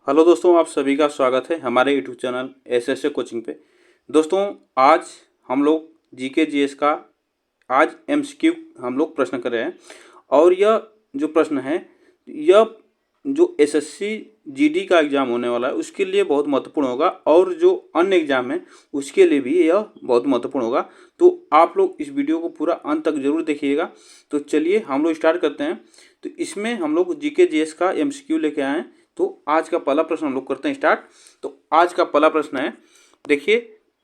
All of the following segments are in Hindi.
हेलो दोस्तों, आप सभी का स्वागत है हमारे यूट्यूब चैनल एसएसए कोचिंग पे। दोस्तों, आज हम लोग जीके जीएस का आज एमसीक्यू हम लोग प्रश्न कर रहे हैं। और यह जो प्रश्न है, यह जो एसएससी जीडी का एग्ज़ाम होने वाला है उसके लिए बहुत महत्वपूर्ण होगा, और जो अन्य एग्ज़ाम है उसके लिए भी यह बहुत महत्वपूर्ण होगा। तो आप लोग इस वीडियो को पूरा अंत तक जरूर देखिएगा। तो चलिए हम लोग स्टार्ट करते हैं। तो इसमें हम लोग जीके जीएस का एमसीक्यू लेके आए हैं। तो आज का पहला प्रश्न हम लोग करते हैं स्टार्ट। तो आज का पहला प्रश्न है, देखिए,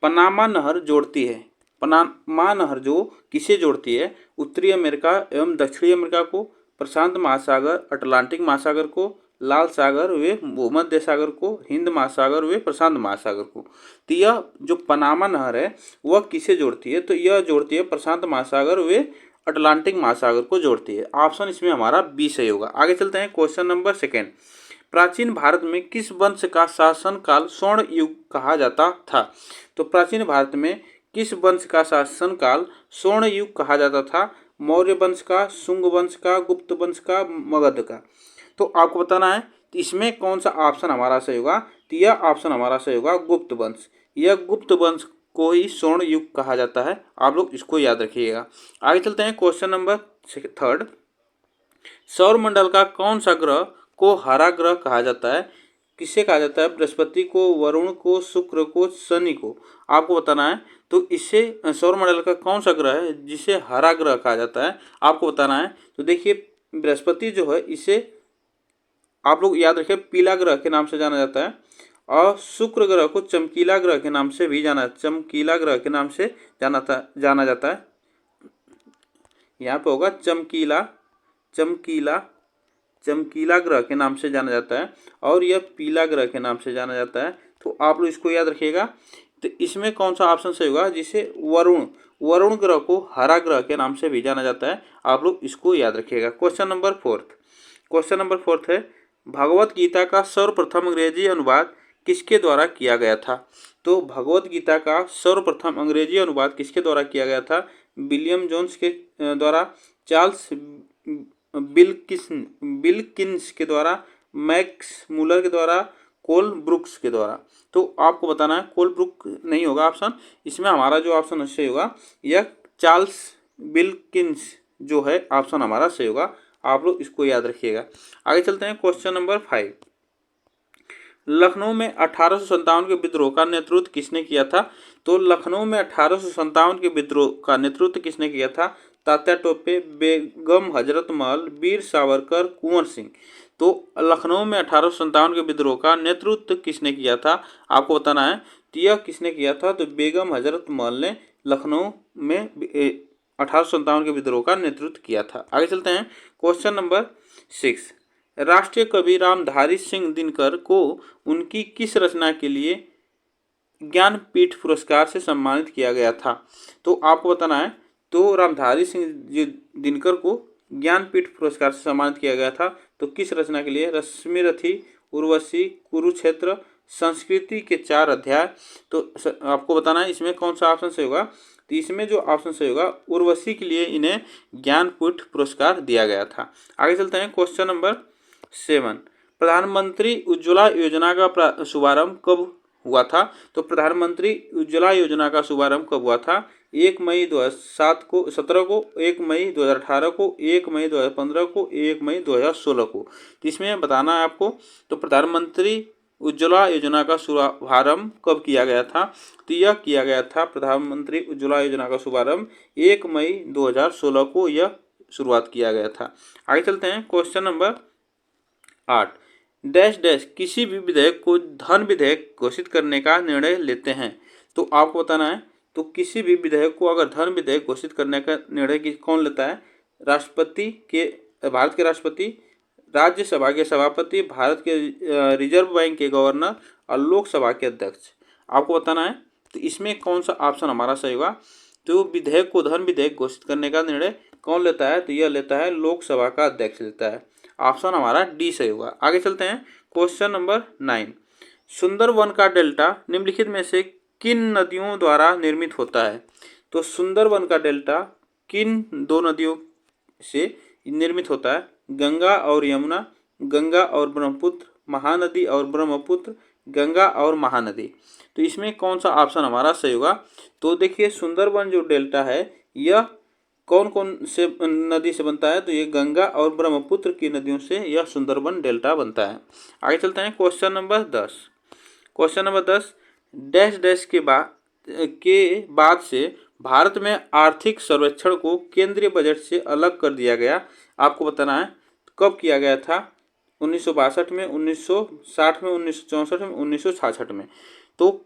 पनामा नहर जोड़ती है। पनामा नहर जो किसे जोड़ती है? उत्तरी अमेरिका एवं दक्षिणी अमेरिका को, प्रशांत महासागर अटलांटिक महासागर को, लाल सागर व भूमध्य सागर को, हिंद महासागर व प्रशांत महासागर को। तो यह जो पनामा नहर है वह किसे जोड़ती है? तो यह जोड़ती है प्रशांत महासागर व अटलांटिक महासागर को जोड़ती है। ऑप्शन इसमें हमारा बी सही होगा। आगे चलते हैं, क्वेश्चन नंबर सेकेंड। प्राचीन भारत में किस वंश का शासनकाल स्वर्ण युग कहा जाता था? तो प्राचीन भारत में किस वंश का शासनकाल स्वर्ण युग कहा जाता था? मौर्य वंश का, शुंग वंश का, गुप्त वंश का, मगध का। तो आपको बताना है तो इसमें कौन सा ऑप्शन हमारा सही होगा। तो यह ऑप्शन हमारा सही होगा गुप्त वंश। यह गुप्त वंश को ही स्वर्ण युग कहा जाता है। आप लोग इसको याद रखिएगा। आगे चलते हैं, क्वेश्चन नंबर थर्ड। सौरमंडल का कौन सा ग्रह को हरा ग्रह कहा जाता है? किसे कहा जाता है? बृहस्पति को, वरुण को, शुक्र को, शनि को। आपको बताना है तो इससे सौरमंडल का कौन सा ग्रह है जिसे हरा ग्रह कहा जाता है, आपको बताना है। तो देखिए, बृहस्पति जो है इसे आप लोग याद रखें पीला ग्रह के नाम से जाना जाता है, और शुक्र ग्रह को चमकीला ग्रह के नाम से भी चमकीला ग्रह के नाम से जाना जाता है। यहाँ पे होगा चमकीला चमकीला चमकीला ग्रह के नाम से जाना जाता है, और यह पीला ग्रह के नाम से जाना जाता है। तो आप लोग इसको याद रखिएगा। तो इसमें कौन सा ऑप्शन सही होगा? जिसे वरुण ग्रह को हरा ग्रह के नाम से भी जाना जाता है। आप लोग इसको याद रखिएगा। क्वेश्चन नंबर फोर्थ है, भगवत गीता का सर्वप्रथम अंग्रेजी अनुवाद किसके द्वारा किया गया था? तो भगवत गीता का सर्वप्रथम अंग्रेजी अनुवाद किसके द्वारा किया गया था? विलियम जोन्स के द्वारा, चार्ल्स बिलकिंस के द्वारा, मैक्स मूलर के द्वारा, कोल ब्रुक्स के द्वारा। तो आपको बताना है, कोल ब्रुक नहीं होगा ऑप्शन। इसमें हमारा जो ऑप्शन सही होगा यह चार्ल्स बिलकिंस जो है ऑप्शन हमारा सही होगा। आप लोग इसको याद रखिएगा। आगे चलते हैं, क्वेश्चन नंबर 5। लखनऊ में 1857 के विद्रोह का नेतृत्व किसने किया था? तो लखनऊ में 1857 के विद्रोह का नेतृत्व किसने किया था? तात्या टोपे, बेगम हजरत महल, वीर सावरकर, कुंवर सिंह। तो लखनऊ में 1857 के विद्रोह का नेतृत्व किसने किया था, आपको बताना है। तो यह किसने किया था? तो बेगम हजरत महल ने लखनऊ में 1857 के विद्रोह का नेतृत्व किया था। आगे चलते हैं, क्वेश्चन नंबर 6। राष्ट्रीय कवि रामधारी सिंह दिनकर को उनकी किस रचना के लिए ज्ञानपीठ पुरस्कार से सम्मानित किया गया था? तो आपको बताना है। तो रामधारी सिंह दिनकर को ज्ञानपीठ पुरस्कार से सम्मानित किया गया था। तो किस रचना के लिए? रश्मिरथी, उर्वशी, कुरुक्षेत्र, संस्कृति के 4 अध्याय। तो आपको बताना है इसमें कौन सा ऑप्शन सही होगा। तो इसमें जो ऑप्शन सही होगा, उर्वशी के लिए इन्हें ज्ञानपीठ पुरस्कार दिया गया था। आगे चलते हैं, क्वेश्चन नंबर 7। प्रधानमंत्री उज्ज्वला योजना का शुभारंभ कब हुआ था? तो प्रधानमंत्री उज्ज्वला योजना का शुभारंभ कब हुआ था? 1 मई 2017 को, 1 मई 2018 को, 1 मई 2015 को, 1 मई 2016 को। तो इसमें बताना है आपको। तो प्रधानमंत्री उज्ज्वला योजना का शुभारंभ कब किया गया था? तो यह किया गया था, प्रधानमंत्री उज्ज्वला योजना का शुभारंभ 1 मई 2016 को यह शुरुआत किया गया था। आगे चलते हैं, क्वेश्चन नंबर 8। डैश डैश किसी भी विधेयक को धन विधेयक घोषित करने का निर्णय लेते हैं। तो आपको बताना है। तो किसी भी विधेयक को अगर धन विधेयक घोषित करने का निर्णय कौन लेता है? भारत के राष्ट्रपति, राज्यसभा के सभापति, भारत के रिजर्व बैंक के गवर्नर और लोकसभा के अध्यक्ष। आपको बताना है। तो इसमें कौन सा ऑप्शन हमारा सही होगा। तो विधेयक को धन विधेयक घोषित करने का निर्णय कौन लेता है? तो यह लेता है लोकसभा का अध्यक्ष लेता है। ऑप्शन हमारा डी सही होगा। आगे चलते हैं, क्वेश्चन नंबर 9। सुंदरवन का डेल्टा निम्नलिखित में से किन नदियों द्वारा निर्मित होता है? तो सुंदरवन का डेल्टा किन 2 नदियों से निर्मित होता है? गंगा और यमुना, गंगा और ब्रह्मपुत्र, महानदी और ब्रह्मपुत्र, गंगा और महानदी। तो इसमें कौन सा ऑप्शन हमारा सही होगा? तो देखिए सुंदरबन जो डेल्टा है यह कौन कौन से नदी से बनता है? तो ये गंगा और ब्रह्मपुत्र की नदियों से यह सुंदरबन डेल्टा बनता है। आगे चलते हैं question number 10। Question number 10, dash dash के बाद से भारत में आर्थिक सर्वेक्षण को केंद्रीय बजट से अलग कर दिया गया। आपको बताना है कब किया गया था? 1962 में, 1960 में, 1964 में, 1966 में। तो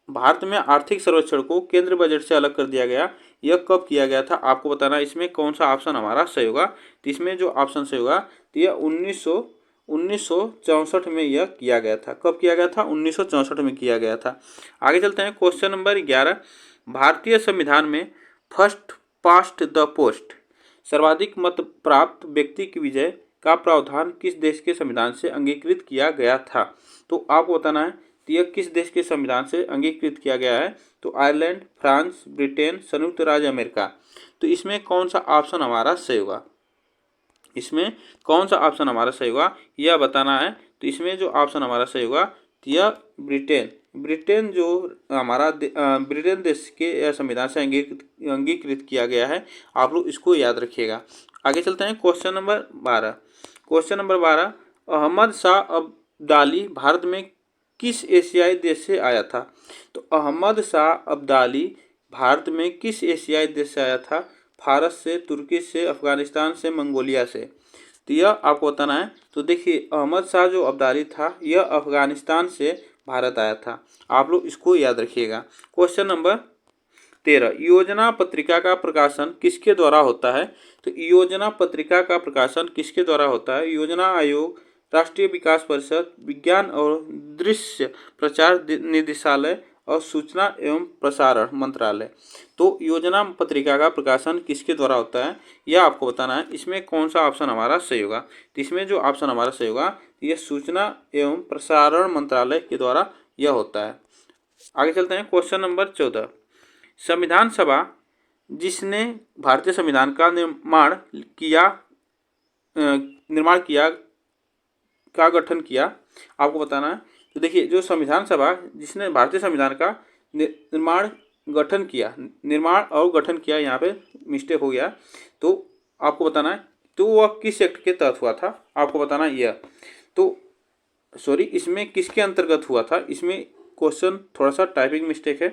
भारत में आर्थिक सर्वेक्षण को केंद्रीय बजट से अलग कर दिया गया, यह कब किया गया था? आपको बताना है इसमें कौन सा ऑप्शन हमारा सही होगा। तो इसमें जो ऑप्शन सही होगा तो यह 1964 में यह किया गया था। कब किया गया था? 1964 में किया गया था। आगे चलते हैं क्वेश्चन नंबर 11। भारतीय संविधान में फर्स्ट पास्ट द पोस्ट, सर्वाधिक मत प्राप्त व्यक्ति की विजय का प्रावधान किस देश के संविधान से अंगीकृत किया गया था? तो आपको बताना है तो यह किस देश के संविधान से अंगीकृत किया गया है? तो आयरलैंड, फ्रांस, ब्रिटेन, संयुक्त राज्य अमेरिका। तो इसमें कौन सा ऑप्शन हमारा सही होगा? इसमें कौन सा ऑप्शन हमारा सही होगा यह बताना है। तो इसमें जो ऑप्शन हमारा सही होगा यह ब्रिटेन जो हमारा ब्रिटेन देश के संविधान से अंगीकृत किया गया है। आप लोग इसको याद रखिएगा। आगे चलते हैं question number 12। Question number 12, Ahmad Shah Abdali Bharat में किस एशियाई देश से आया था? तो अहमद शाह अब्दाली भारत में किस एशियाई देश से आया था? फारस से, तुर्की से, अफगानिस्तान से, मंगोलिया से। तो यह आपको बताना है। तो देखिए अहमद शाह जो अब्दाली था यह अफगानिस्तान से भारत आया था। आप लोग इसको याद रखिएगा। क्वेश्चन नंबर 13, योजना पत्रिका का प्रकाशन किसके द्वारा होता है? तो योजना पत्रिका का प्रकाशन किसके द्वारा होता है? योजना आयोग, राष्ट्रीय विकास परिषद, विज्ञान और दृश्य प्रचार निदेशालय और सूचना एवं प्रसारण मंत्रालय। तो योजना पत्रिका का प्रकाशन किसके द्वारा होता है यह आपको बताना है। इसमें कौन सा ऑप्शन हमारा सही होगा? तो इसमें जो ऑप्शन हमारा सही होगा यह सूचना एवं प्रसारण मंत्रालय के द्वारा यह होता है। आगे चलते हैं क्वेश्चन नंबर 14। संविधान सभा जिसने भारतीय संविधान का निर्माण किया का गठन किया, आपको बताना है। तो देखिए जो संविधान सभा जिसने भारतीय संविधान का निर्माण और गठन किया, यहाँ पे मिस्टेक हो गया, तो आपको बताना है तो वह किस एक्ट के तहत हुआ था? आपको बताना यह तो सॉरी इसमें किसके अंतर्गत हुआ था? इसमें क्वेश्चन थोड़ा सा टाइपिंग मिस्टेक है,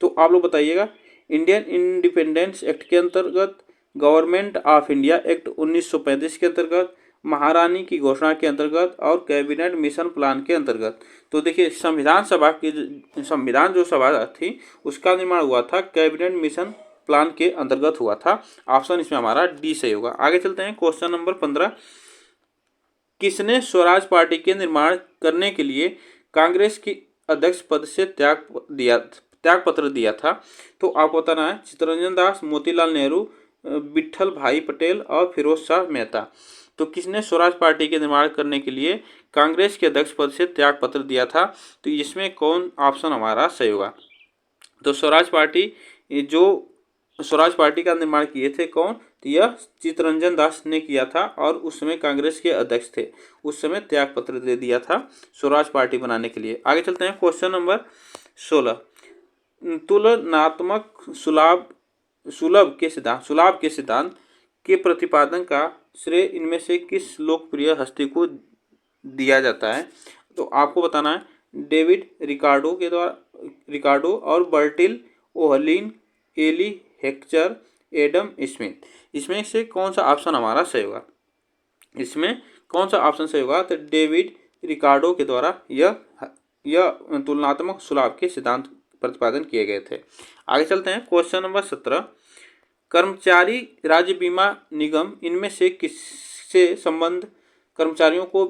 तो आप लोग बताइएगा। इंडियन इंडिपेंडेंस एक्ट के अंतर्गत, गवर्नमेंट ऑफ इंडिया एक्ट 1935 के अंतर्गत, महारानी की घोषणा के अंतर्गत और कैबिनेट मिशन प्लान के अंतर्गत। तो देखिए संविधान जो सभा थी उसका निर्माण हुआ था कैबिनेट मिशन प्लान के अंतर्गत हुआ था। ऑप्शन इसमें हमारा डी सही होगा। आगे चलते हैं क्वेश्चन नंबर 15। किसने स्वराज पार्टी के निर्माण करने के लिए कांग्रेस की अध्यक्ष पद से त्याग पत्र दिया था? तो आपको बताना है चित्तरंजन दास, मोतीलाल नेहरू, विट्ठल भाई पटेल और फिरोज शाह मेहता। तो किसने स्वराज पार्टी के निर्माण करने के लिए कांग्रेस के अध्यक्ष पद से त्याग पत्र दिया था? तो इसमें कौन ऑप्शन हमारा सही होगा? तो स्वराज पार्टी का निर्माण किए थे कौन? तो यह चित्तरंजन दास ने किया था और उस समय कांग्रेस के अध्यक्ष थे। उस समय त्याग पत्र दे दिया था स्वराज पार्टी बनाने के लिए। आगे चलते हैं क्वेश्चन नंबर 16। तुलनात्मक सुलभ के सिद्धांत के प्रतिपादन का श्रेय इनमें से किस लोकप्रिय हस्ती को दिया जाता है? तो आपको बताना है डेविड रिकार्डो और Bertil Ohlin, Eli Heckscher, Adam Smith. इसमें से कौन सा ऑप्शन हमारा सही होगा? इसमें कौन सा ऑप्शन सही होगा? तो डेविड रिकार्डो के द्वारा यह तुलनात्मक सुलभ के सिद्धांत प्रतिपादन किए गए थे। आगे चलते हैं क्वेश्चन नंबर 17। कर्मचारी राज्य बीमा निगम इनमें से किससे संबंध कर्मचारियों को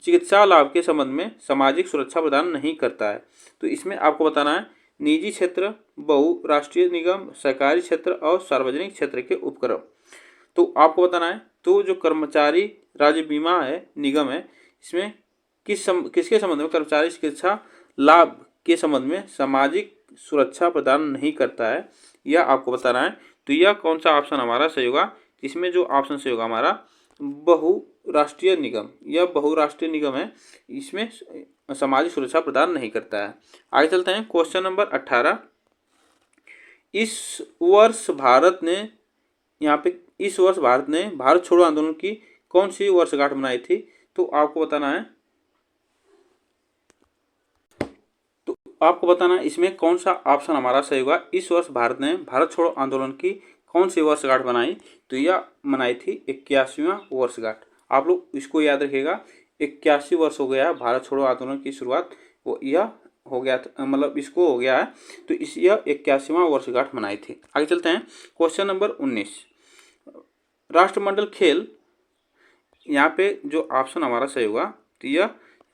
चिकित्सा लाभ के संबंध में सामाजिक सुरक्षा प्रदान नहीं करता है? तो इसमें आपको बताना है निजी क्षेत्र, बहुराष्ट्रीय निगम, सरकारी क्षेत्र और सार्वजनिक क्षेत्र के उपक्रम। तो आपको बताना है तो जो कर्मचारी राज्य बीमा निगम है इसमें किसके संबंध में कर्मचारी चिकित्सा लाभ के संबंध में सामाजिक सुरक्षा प्रदान नहीं करता है, यह आपको बताना है। तो यह कौन सा ऑप्शन हमारा सही होगा? इसमें जो ऑप्शन सही होगा हमारा बहुराष्ट्रीय निगम, यह बहुराष्ट्रीय निगम है, इसमें सामाजिक सुरक्षा प्रदान नहीं करता है। आगे चलते हैं क्वेश्चन नंबर 18। इस वर्ष भारत ने भारत छोड़ो आंदोलन की कौन सी वर्षगांठ मनाई थी? तो आपको बताना है इसमें कौन सा ऑप्शन हमारा सही होगा। इस वर्ष भारत ने भारत छोड़ो आंदोलन की कौन सी वर्षगांठ मनाई? तो यह मनाई थी 81वां वर्षगांठ। आप लोग इसको याद रखिएगा, 81 वर्ष हो गया है भारत छोड़ो आंदोलन की शुरुआत, वो यह हो गया था, मतलब इसको हो गया है, तो यह 81वां वर्षगांठ मनाई थी। आगे चलते हैं क्वेश्चन नंबर 19। राष्ट्रमंडल खेल, यहाँ पे जो ऑप्शन हमारा सही होगा, तो यह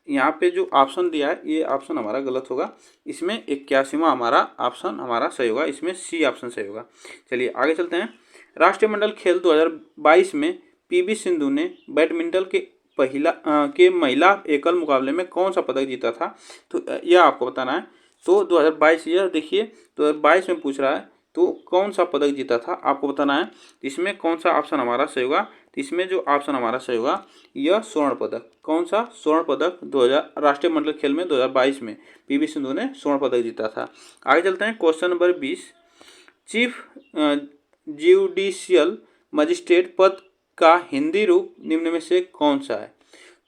यहाँ पे जो ऑप्शन दिया है ये ऑप्शन हमारा गलत होगा। इसमें 81वां हमारा ऑप्शन हमारा सही होगा, इसमें सी ऑप्शन सही होगा। चलिए आगे चलते हैं। राष्ट्रीय मंडल खेल 2022 में पीवी सिंधु ने बैडमिंटन के महिला एकल मुकाबले में कौन सा पदक जीता था? तो यह आपको बताना है। तो 2022, यह देखिए 2022 में पूछ रहा है, तो कौन सा पदक जीता था आपको बताना है। इसमें कौन सा ऑप्शन हमारा सही होगा? तो इसमें जो ऑप्शन हमारा सही होगा यह स्वर्ण पदक। कौन सा? स्वर्ण पदक 2000 राष्ट्रीय मंडल खेल में 2022 में पीवी सिंधु ने स्वर्ण पदक जीता था। आगे चलते हैं question number 20। Chief judicial magistrate पद का हिंदी रूप निम्न में से कौन सा है?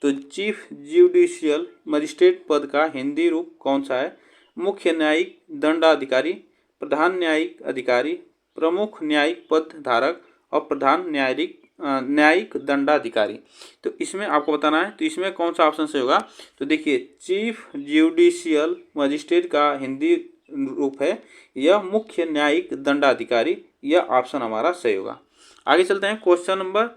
तो चीफ ज्यूडिशियल मजिस्ट्रेट पद का हिंदी रूप कौन सा है? मुख्य न्यायिक दंडाधिकारी, प्रधान न्यायिक अधिकारी, प्रमुख न्यायिक पद धारक और प्रधान न्यायिक दंडाधिकारी। तो इसमें आपको बताना है, तो इसमें कौन सा ऑप्शन सही होगा? तो देखिए चीफ ज्यूडिशियल मजिस्ट्रेट का हिंदी रूप है यह मुख्य न्यायिक दंडाधिकारी, यह ऑप्शन हमारा सही होगा। आगे चलते हैं क्वेश्चन नंबर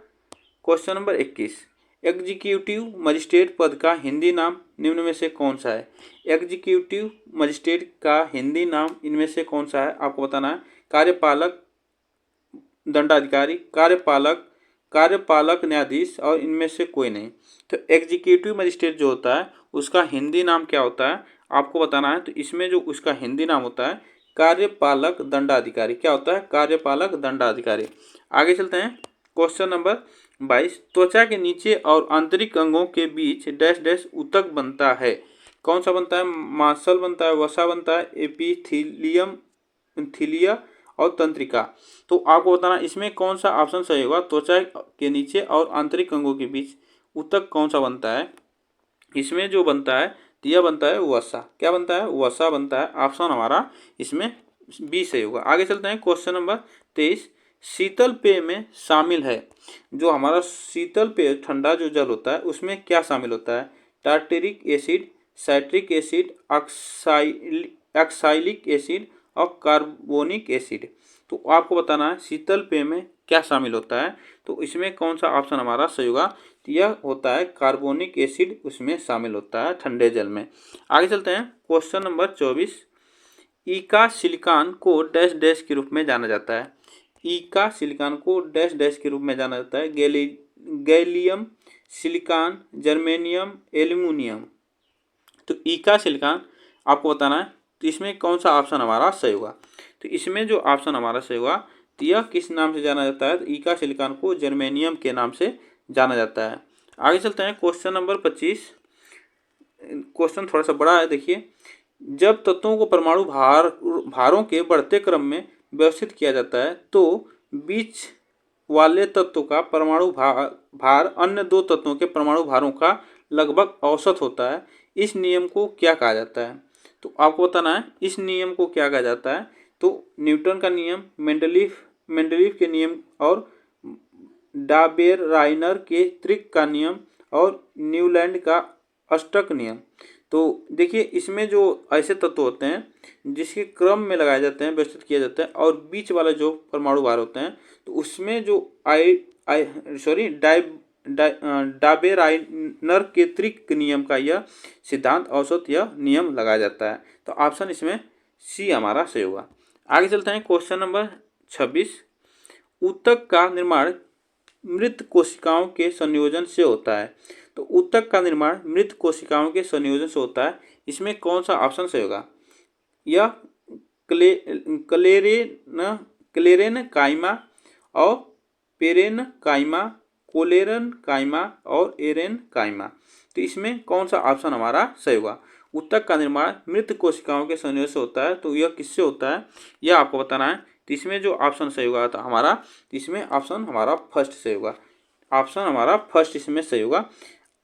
21। एग्जीक्यूटिव मजिस्ट्रेट पद का हिंदी नाम निम्न में से कौन सा है? एग्जीक्यूटिव मजिस्ट्रेट का हिंदी नाम इनमें से कौन सा है आपको बताना है। कार्यपालक दंडाधिकारी, कार्यपालक न्यायाधीश और इनमें से कोई नहीं। तो एग्जीक्यूटिव मजिस्ट्रेट जो होता है उसका हिंदी नाम क्या होता है आपको बताना है। तो इसमें जो उसका हिंदी नाम होता है कार्यपालक दंडाधिकारी। क्या होता है? कार्यपालक दंडाधिकारी। आगे चलते हैं क्वेश्चन नंबर 22। त्वचा के नीचे और आंतरिक अंगों के बीच डैश डैश ऊतक बनता है। कौन सा बनता है? मांसल बनता है, वसा बनता है, एपिथीलियम, थिलिया और तंत्रिका। तो आपको बताना इसमें कौन सा ऑप्शन सही होगा। त्वचा के नीचे और आंतरिक अंगों के बीच ऊतक कौन सा बनता है? इसमें जो बनता है यह बनता है वसा। क्या बनता है? वसा बनता है। ऑप्शन हमारा इसमें बी सही होगा। आगे चलते हैं क्वेश्चन नंबर 23। शीतल पेय में शामिल है, जो हमारा शीतल पेय ठंडा जो जल होता है उसमें क्या शामिल होता है? Tartaric acid, citric acid, oxalic acid और कार्बोनिक एसिड। तो आपको बताना है शीतल पेय में क्या शामिल होता है। तो इसमें कौन सा ऑप्शन हमारा सही होगा? तो यह होता है कार्बोनिक एसिड, उसमें शामिल होता है ठंडे जल में। आगे चलते हैं क्वेश्चन नंबर 24। ईका सिलिकॉन को डैश डैश के रूप में जाना जाता है। ईका सिलिकॉन को डैश डैश के रूप में जाना जाता है। Gallium, silicon, germanium, aluminium. तो ईका सिलिकॉन आपको बताना है, तो इसमें कौन सा ऑप्शन हमारा सही होगा। तो इसमें जो ऑप्शन हमारा सही होगा तो यह किस नाम से जाना जाता है? तो ईका सिलिकॉन को जर्मेनियम के नाम से जाना जाता है। आगे चलते हैं क्वेश्चन नंबर 25। क्वेश्चन थोड़ा सा बड़ा है, देखिए। जब तत्वों को परमाणु भारों के बढ़ते क्रम में व्यवस्थित किया जाता है तो बीच वाले तत्व का परमाणु भार अन्य दो तत्वों के परमाणु भारों का लगभग औसत होता है। इस नियम को क्या कहा जाता है? तो आपको बताना है इस नियम को क्या कहा जाता है। तो न्यूटन का नियम, मेंडलीफ के नियम और डाबेर-राइनर के त्रिक का नियम और न्यूलैंड का अष्टक नियम। तो देखिए इसमें जो ऐसे तत्व होते हैं जिसके क्रम में लगाए जाते हैं, व्यवस्थित किया जाता है, और बीच वाले जो परमाणु भार होते हैं तो उसमें जो डाबेराइनर के त्रिक नियम का यह सिद्धांत औसत यह नियम लगाया जाता है। तो ऑप्शन इसमें सी हमारा सही होगा। आगे चलते हैं क्वेश्चन नंबर 26। ऊतक का निर्माण मृत कोशिकाओं के संयोजन से होता है। तो ऊतक का निर्माण मृत कोशिकाओं के संयोजन से होता है। इसमें कौन सा ऑप्शन सही होगा? यह क्लेरेन काइमा और पेरेन काइमा पोलेरन काइमा और एरेन काइमा। तो इसमें कौन सा ऑप्शन हमारा सही होगा। ऊतक का निर्माण मृत कोशिकाओं के संयोजन से होता है, तो यह किससे होता है यह आपको बताना है। तो इसमें जो ऑप्शन सही होगा तो हमारा, इसमें ऑप्शन हमारा फर्स्ट सही होगा, ऑप्शन हमारा फर्स्ट इसमें सही होगा।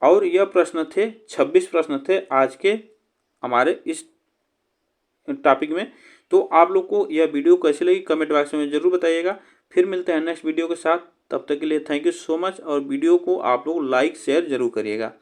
और यह प्रश्न थे 26 प्रश्न थे आज के हमारे इस टॉपिक में। तो आप लोग को यह वीडियो कैसी लगी कमेंट बॉक्स में ज़रूर बताइएगा। फिर मिलते हैं नेक्स्ट वीडियो के साथ, तब तक के लिए थैंक यू सो मच। और वीडियो को आप लोग लाइक शेयर जरूर करिएगा।